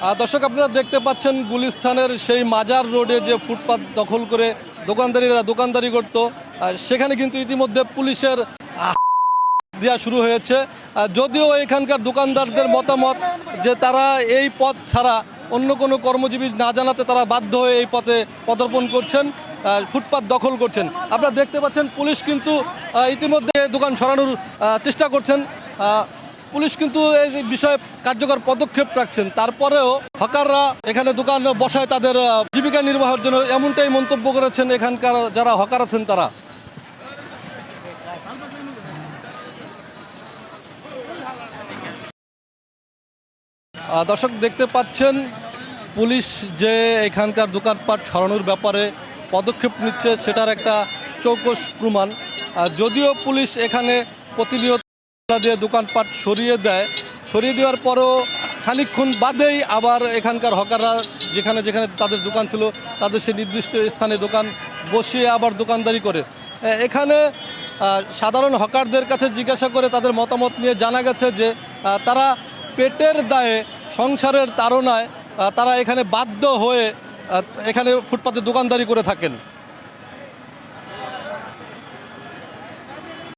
দর্শক আপনারা দেখতে পাচ্ছেন গুলিস্তানের সেই মাজার রোডে যে ফুটপাত দখল করে দোকানদারি করত, সেখানে কিন্তু ইতিমধ্যে পুলিশের দেওয়া শুরু হয়েছে। যদিও এখানকার দোকানদারদের মতামত যে তারা এই পথ ছাড়া অন্য কোনো কর্মজীবী না জানাতে তারা বাধ্য হয়ে এই পথে পদার্পণ করছেন, ফুটপাত দখল করছেন। আপনারা দেখতে পাচ্ছেন পুলিশ কিন্তু ইতিমধ্যে দোকান সরানোর চেষ্টা করছেন। পুলিশ কিন্তু এই বিষয়ে কার্যকর পদক্ষেপ রাখছেন। তারপরেও হকাররা এখানে দোকান বসায় তাদের জীবিকা নির্বাহের জন্য, এমনটাই মন্তব্য করেছেন এখানকার যারা হকার আছেন তারা। দর্শক দেখতে পাচ্ছেন পুলিশ যে এখানকার দোকানপাট সরানোর ব্যাপারে পদক্ষেপ নিচ্ছে, সেটার একটা চৌকস প্রমাণ। যদিও পুলিশ এখানে প্রতিনিয়ত দিয়ে দোকানপাট সরিয়ে দেওয়ার পরও খানিকক্ষণ বাদেই আবার এখানকার হকাররা যেখানে যেখানে তাদের দোকান ছিল তাদের সেই নির্দিষ্ট স্থানে দোকান বসিয়ে আবার দোকানদারি করে। এখানে সাধারণ হকারদের কাছে জিজ্ঞাসা করে তাদের মতামত নিয়ে জানা গেছে যে তারা পেটের দায়ে, সংসারের তাড়নায় তারা এখানে বাধ্য হয়ে এখানে ফুটপাতে দোকানদারি করে থাকেন।